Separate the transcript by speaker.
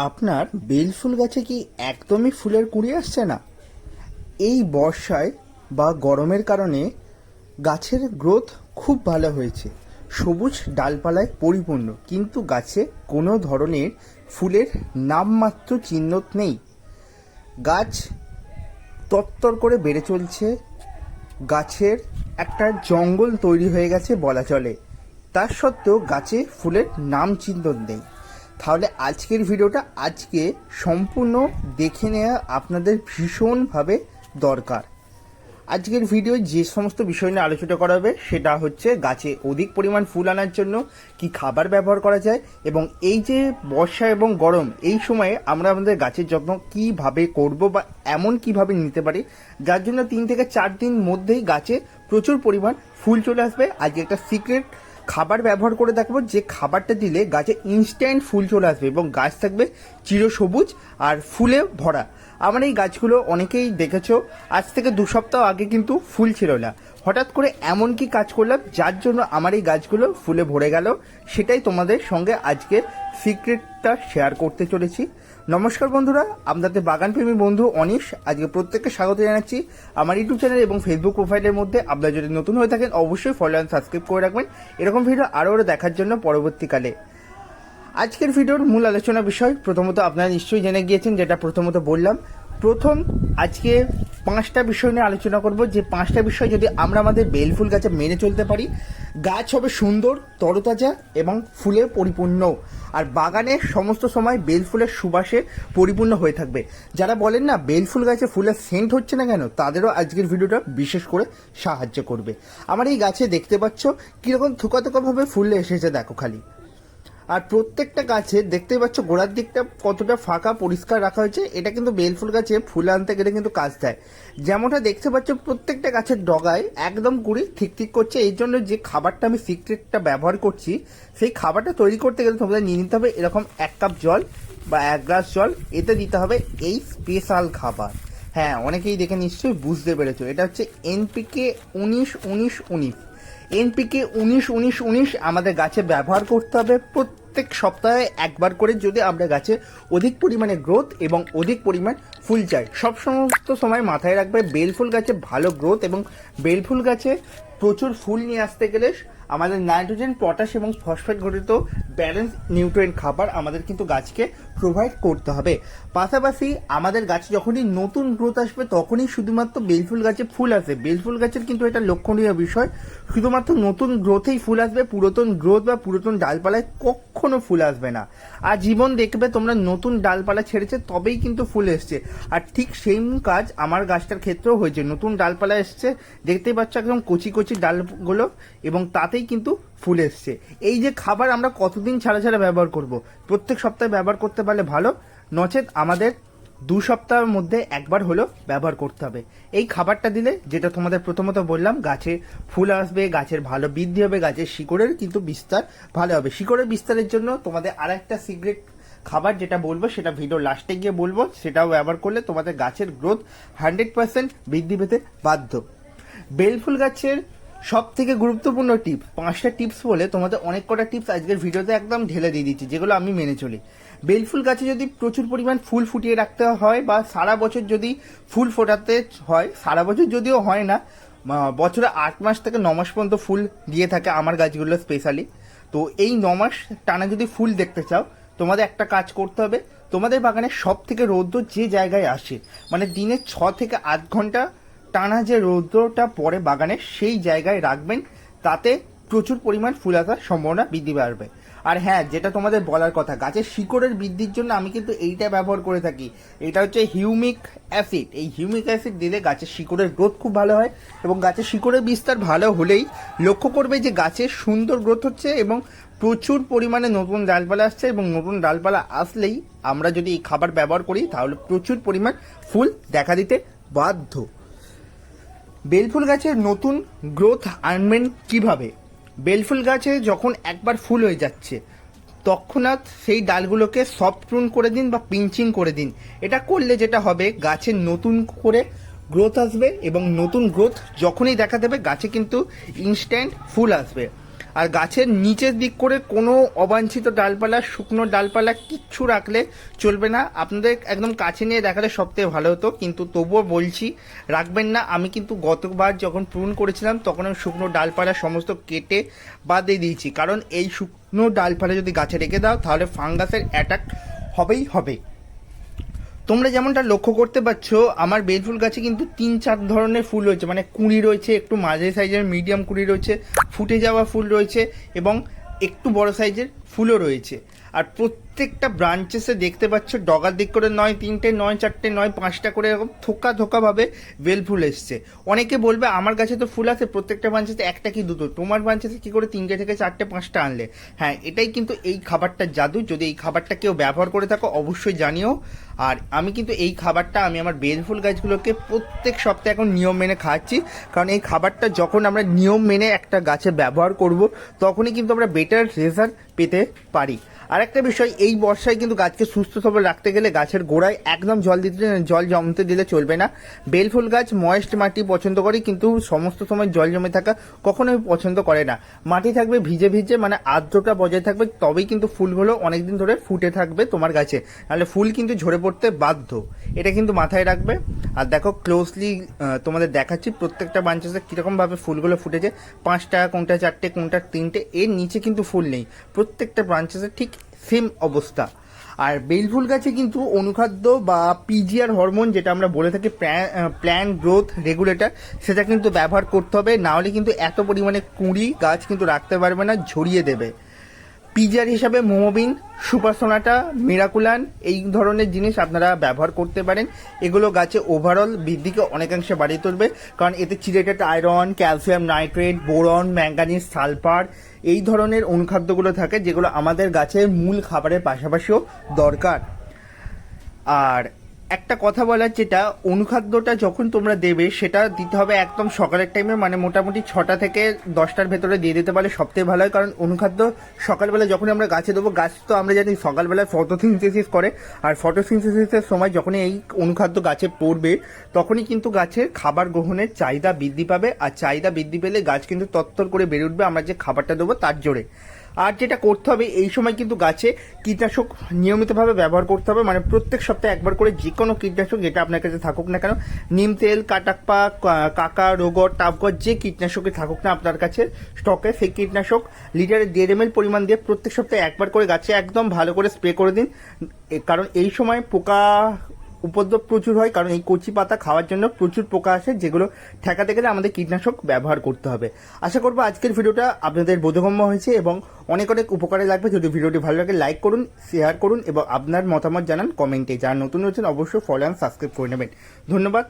Speaker 1: আপনার বেল ফুল গাছে কি একদমই ফুলের কুঁড়ি আসছে না? এই বর্ষায় বা গরমের কারণে গাছের গ্রোথ খুব ভালো হয়েছে, সবুজ ডালপালায় পরিপূর্ণ, কিন্তু গাছে কোনো ধরনের ফুলের নামমাত্র চিহ্ন নেই। গাছ তরতর করে বেড়ে চলছে, গাছের একটা জঙ্গল তৈরি হয়ে গেছে বলা চলে। তার সত্ত্বেও গাছে ফুলের নাম চিহ্ন নেই। তাহলে আজকের ভিডিওটা সম্পূর্ণ দেখে নেওয়া আপনাদের ভীষণভাবে দরকার। আজকের ভিডিও যে সমস্ত বিষয় নিয়ে আলোচনা করা হবে সেটা হচ্ছে গাছে অধিক পরিমাণ ফুল আনার জন্য কি খাবার ব্যবহার করা যায়, এবং এই যে বর্ষা এবং গরম এই সময়ে আমরা আমাদের গাছের যত্ন কিভাবে করব বা এমন কিভাবে নিতে পারি যার জন্য 3 থেকে 4 দিন মধ্যেই গাছে প্রচুর পরিমাণ ফুল চলে আসবে। আজকে একটা সিক্রেট খাবার ব্যবহার করে দেখবো, যে খাবারটা দিলে গাছে ইনস্ট্যান্ট ফুল চলে আসবে এবং গাছ থাকবে চিরসবুজ আর ফুলে ভরা। আমার এই গাছগুলো অনেকেই দেখেছো, আজ থেকে 2 সপ্তাহ আগে কিন্তু ফুল ছিল না। হঠাৎ করে এমন কি কাজ করলাম যার জন্য আমার এই গাছগুলো ফুলে ভরে গেল, সেটাই তোমাদের সঙ্গে আজকে সিক্রেটটা শেয়ার করতে চলেছি। নমস্কার বন্ধুরা, আপনাদের বাগানপ্রেমী বন্ধু অনিশ। আজকে প্রত্যেককে স্বাগত জানাচ্ছি আমার ইউটিউব চ্যানেল এবং ফেসবুক প্রোফাইলের মধ্যে। আপনারা যদি নতুন হয়ে থাকেন অবশ্যই ফলো অ্যান্ড সাবস্ক্রাইব করে রাখবেন এরকম ভিডিও আরও দেখার জন্য পরবর্তীকালে। আজকের ভিডিওর মূল আলোচনা বিষয় প্রথমত আপনারা নিশ্চয়ই জেনে গিয়েছেন, যেটা প্রথমত বললাম। আজকে 5টা বিষয় নিয়ে আলোচনা করব, যে 5টা বিষয় যদি আমরা আমাদের বেল ফুল গাছে মেনে চলতে পারি, গাছ হবে সুন্দর, তরতাজা এবং ফুলে পরিপূর্ণ, আর বাগানের সমস্ত সময় বেল ফুলের সুবাসে পরিপূর্ণ হয়ে থাকবে। যারা বলেন না বেল ফুল গাছে ফুলের সেন্ট হচ্ছে না কেন, তাদেরও আজকের ভিডিওটা বিশেষ করে সাহায্য করবে। আমার এই গাছে দেখতে পাচ্ছ কীরকম থুকা থুকাভাবে ফুল এসেছে, দেখো খালি। আর প্রত্যেকটা গাছে দেখতে পাচ্ছ গোড়ার দিকটা কতটা ফাঁকা পরিষ্কার রাখা হয়েছে। এটা কিন্তু বেল ফুল গাছে ফুল আনতে গেলে কিন্তু কাজ দেয়। যেমনটা দেখতে পাচ্ছ প্রত্যেকটা গাছের ডগায় একদম কুড়ি ঠিক ঠিক করছে। এই জন্য যে খাবারটা আমি সিক্রেটটা ব্যবহার করছি, সেই খাবারটা তৈরি করতে গেলে তোমাদের নিয়ে নিতে হবে এরকম 1 কাপ জল বা 1 গ্লাস জল। এতে দিতে হবে এই স্পেশাল খাবার। হ্যাঁ, অনেকেই দেখে নিশ্চয়ই বুঝতে পেরেছো, এটা হচ্ছে এনপিকে 19-19-19। এনপিকে 19-19-19 আমাদের গাছে ব্যবহার করতে হবে প্রত্যেক সপ্তাহে একবার করে, যদি আমরা গাছে অধিক পরিমাণে গ্রোথ এবং অধিক পরিমাণ ফুল চাই। সব সমস্ত সময় মাথায় রাখবে, বেল ফুল গাছে ভালো গ্রোথ এবং বেল ফুল গাছে প্রচুর ফুল নিয়ে আসতে গেলে আমাদের নাইট্রোজেন, পটাশ এবং ফসফেট ঘটিত ব্যালেন্স নিউট্রিয়েন্ট খাবার আমাদের কিন্তু গাছকে প্রোভাইড করতে হবে। পাশাপাশি আমাদের গাছে যখনই নতুন গ্রোথ আসবে তখনই শুধুমাত্র বেল ফুল গাছে ফুল আসবে। বেল ফুল গাছের কিন্তু এটা লক্ষণীয় বিষয়, শুধুমাত্র নতুন গ্রোথেই ফুল আসবে, পুরাতন গ্রোথ বা পুরাতন ডালপালায় কখনো ফুল আসবে না। আর জীবন দেখবে তোমরা নতুন ডালপালা ছেড়েছে তবেই কিন্তু ফুল এসছে। আর ঠিক সেম কাজ আমার গাছটার ক্ষেত্রেও হয়েছে, নতুন ডালপালা এসছে, দেখতেই পাচ্ছ একদম কচি কচি ডালগুলো, এবং তাতেই কিন্তু ফুল এসছে। এই যে খাবার আমরা কতদিন ছাড়া ছাড়া ব্যবহার করব, প্রত্যেক সপ্তাহে ব্যবহার করতে পারলে ভালো, নচেত আমাদের 2 সপ্তাহের মধ্যে একবার হলেও ব্যবহার করতে হবে। এই খাবারটা দিলে, যেটা তোমাদের প্রথমত বললাম, গাছে ফুল আসবে, গাছের ভালো বৃদ্ধি হবে, গাছের শিকড়ের কিন্তু বিস্তার ভালো হবে। শিকড়ের বিস্তারের জন্য তোমাদের আর একটা সিক্রেট খাবার যেটা বলবো, সেটা ভিডিও লাস্টে গিয়ে বলবো, সেটাও ব্যবহার করলে তোমাদের গাছের গ্রোথ 100% বৃদ্ধি পেতে বাধ্য। বেল ফুল গাছের সব থেকে গুরুত্বপূর্ণ টিপস, 5টা টিপস বলে তোমাদের অনেক কটা টিপস আজকের ভিডিওতে একদম ঢেলে দিয়ে দিচ্ছি, যেগুলো আমি মেনে চলি। বেল ফুল গাছে যদি প্রচুর পরিমাণ ফুল ফুটিয়ে রাখতে হয় বা সারা বছর যদি ফুল ফোটাতে হয়, সারা বছর যদিও হয় না, বছরে 8 মাস থেকে 9 মাস পর্যন্ত ফুল দিয়ে থাকে আমার গাছগুলো স্পেশালি। তো এই 9 মাস টানা যদি ফুল দেখতে চাও, তোমাদের একটা কাজ করতে হবে, তোমাদের বাগানে সব থেকে রৌদ্র যে জায়গায় আসে, মানে দিনে 6 থেকে 8 ঘন্টা টানা যে রৌদ্রটা পড়ে বাগানে, সেই জায়গায় রাখবেন, তাতে প্রচুর পরিমাণ ফুল আসার সম্ভাবনা বৃদ্ধি পাবে। আর হ্যাঁ, যেটা তোমাদের বলার কথা, গাছের শিকড়ের বৃদ্ধির জন্য আমি কিন্তু এইটা ব্যবহার করে থাকি, এটা হচ্ছে হিউমিক অ্যাসিড। এই হিউমিক অ্যাসিড দিলে গাছের শিকড়ের গ্রোথ খুব ভালো হয়, এবং গাছের শিকড়ের বিস্তার ভালো হলেই লক্ষ্য করবে যে গাছের সুন্দর গ্রোথ হচ্ছে এবং প্রচুর পরিমাণে নতুন ডালপালা আসছে, এবং নতুন ডালপালা আসলেই আমরা যদি এই খাবার ব্যবহার করি তাহলে প্রচুর পরিমাণ ফুল দেখা দিতে বাধ্য। বেল ফুল গাছের নতুন গ্রোথ আনবেন কিভাবে? বেল ফুল গাছে যখন একবার ফুল হয়ে যাচ্ছে তৎক্ষণাৎ সেই ডালগুলোকে সফট প্রুন করে দিন বা পিঞ্চিং করে দিন। এটা করলে যেটা হবে, গাছের নতুন করে গ্রোথ আসবে, এবং নতুন গ্রোথ যখনই দেখা দেবে গাছে কিন্তু ইনস্ট্যান্ট ফুল আসবে। আর গাছের নিচের দিক করে কোনো অবাঞ্ছিত ডালপালা, শুকনো ডালপালা কিচ্ছু রাখলে চলবে না। আপনাদের একদম কাছে নিয়ে দেখালে সবথেকে ভালো হতো, কিন্তু তবুও বলছি রাখবেন না। আমি কিন্তু গতবার যখন প্রুন করেছিলাম তখন আমি শুকনো ডালপালা সমস্ত কেটে বাদ দিয়ে দিয়েছি, কারণ এই শুকনো ডালপালা যদি গাছে রেখে দাও তাহলে ফাঙ্গাসের অ্যাটাক হবেই হবে। তোমরা যেমনটা লক্ষ্য করতে পারছো আমার বেলফুল গাছে কিন্তু 3-4 ধরনের ফুল রয়েছে, মানে কুঁড়ি রয়েছে, একটু মাঝারি সাইজের মিডিয়াম কুঁড়ি রয়েছে, ফুটে যাওয়া ফুল রয়েছে এবং একটু বড় সাইজের ফুলও রয়েছে। আর প্রত্যেকটা ব্রাঞ্চেসে দেখতে পাচ্ছ ডগার দিক করে নয় 3টে, নয় 4টে, নয় 5টা করে এরকম থোকা থোকাভাবে বেল ফুল এসছে। অনেকে বলবে আমার কাছে তো ফুল আছে প্রত্যেকটা ব্রাঞ্চেসে একটা কি দুটো, তোমার ব্রাঞ্চেসে কি করে 3টে থেকে 4টে 5টা আনলে? হ্যাঁ, এটাই কিন্তু এই খাবারটার জাদু। যদি এই খাবারটা কেউ ব্যবহার করে থাকো অবশ্যই জানিও। আর আমি কিন্তু এই খাবারটা আমি আমার বেল ফুল গাছগুলোকে প্রত্যেক সপ্তাহে এখন নিয়ম মেনে খাওয়াচ্ছি, কারণ এই খাবারটা যখন আমরা নিয়ম মেনে একটা গাছে ব্যবহার করব তখনই কিন্তু আমরা বেটার রেজাল্ট পেতে পারি। আর একটা বিষয়, এই বর্ষায় কিন্তু গাছকে সুস্থ সবল রাখতে গেলে গাছের গোড়ায় একদম জল জমতে দিলে চলবে না। বেলফুল গাছ ময়েস্ট মাটি পছন্দ করে, কিন্তু সমস্ত সময় জল জমে থাকা কখনোই পছন্দ করে না। মাটি থাকবে ভিজে ভিজে, মানে আর্দ্রতা বজায় থাকবে, তবেই কিন্তু ফুলগুলো অনেকদিন ধরে ফুটে থাকবে তোমার গাছে, নাহলে ফুল কিন্তু ঝরে পড়তে বাধ্য। এটা কিন্তু মাথায় রাখবে। আর দেখো ক্লোজলি তোমাদের দেখাচ্ছি প্রত্যেকটা ব্রাঞ্চেসে কীরকমভাবে ফুলগুলো ফুটেছে। 5টা, কোনটা 4টে, কোনটা 3টে, এর নিচে কিন্তু ফুল নেই। প্রত্যেকটা ব্রাঞ্চেসে ঠিক সেম অবস্থা। আর বেলফুল গাছে কিন্তু অনুখাদ্য বা পিজিআর হরমোন, যেটা আমরা বলে থাকি প্ল্যান্ট গ্রোথ রেগুলেটর, সেটা কিন্তু ব্যবহার করতে হবে, না হলে কিন্তু এত পরিমাণে কুঁড়ি গাছ কিন্তু রাখতে পারবে না, ঝরিয়ে দেবে। পিজিআর হিসাবে মোমোবিন, সুপার সোনাটা, মিরাকুলান এই ধরনের জিনিস আপনারা ব্যবহার করতে পারেন। এগুলো গাছে ওভারঅল বৃদ্ধিকে অনেকাংশে বাড়িয়ে তুলবে, কারণ এতে chelated iron, calcium nitrate, boron, manganese, sulphur এই ধরনের অনুখাদ্যগুলো থাকে, যেগুলো আমাদের গাছের মূল খাবারের পাশাপাশিও দরকার। আর একটা কথা বলার, যেটা অনুখাদ্যটা যখন তোমরা দেবে সেটা দিতে হবে একদম সকালের টাইমে, মানে মোটামুটি 6টা থেকে 10টার ভেতরে দিয়ে দিতে পারলে সবথেকে ভালো হয়। কারণ অনুখাদ্য সকালবেলা যখন আমরা গাছে দেবো, গাছ তো আমরা জানি সকালবেলায় ফটোসিনথেসিস করে, আর ফটোসিনথেসিসের সময় যখনই এই অনুখাদ্য গাছে পড়বে তখনই কিন্তু গাছের খাবার গ্রহণের চাহিদা বৃদ্ধি পাবে। আর চাহিদা বৃদ্ধি পেলে গাছ কিন্তু তত্তর করে বেড়ে উঠবে আমরা যে খাবারটা দেবো তার জোরে। আর যেটা করতে হবে এই সময় কিন্তু গাছে কীটনাশক নিয়মিতভাবে ব্যবহার করতে হবে, মানে প্রত্যেক সপ্তাহে একবার করে যে কোনো কীটনাশক যেটা আপনার কাছে থাকুক না কেন, নিম তেল, কাটাকপা, কাকা, রোগর, টাপগর, যে কীটনাশকে থাকুক না আপনার কাছে স্টকে, সেই কীটনাশক লিটারে 1.5 ml পরিমাণ দিয়ে প্রত্যেক সপ্তাহে একবার করে গাছে একদম ভালো করে স্প্রে করে দিন। কারণ এই সময় পোকা উপদ্রব প্রচুর হয়, কারণ এই কচি পাতা খাওয়ার জন্য প্রচুর পোকা আসে, যেগুলো ঠেকাতে গেলে আমাদের কীটনাশক ব্যবহার করতে হবে। আশা করবো আজকের ভিডিওটা আপনাদের বোধগম্য হয়েছে এবং অনেক অনেক উপকারে লাগবে। যদি ভিডিওটি ভালো লাগে লাইক করুন, শেয়ার করুন এবং আপনার মতামত জানান কমেন্টে। যারা নতুন হচ্ছেন অবশ্যই ফলো অ্যান্ড সাবস্ক্রাইব করে নেবেন। ধন্যবাদ।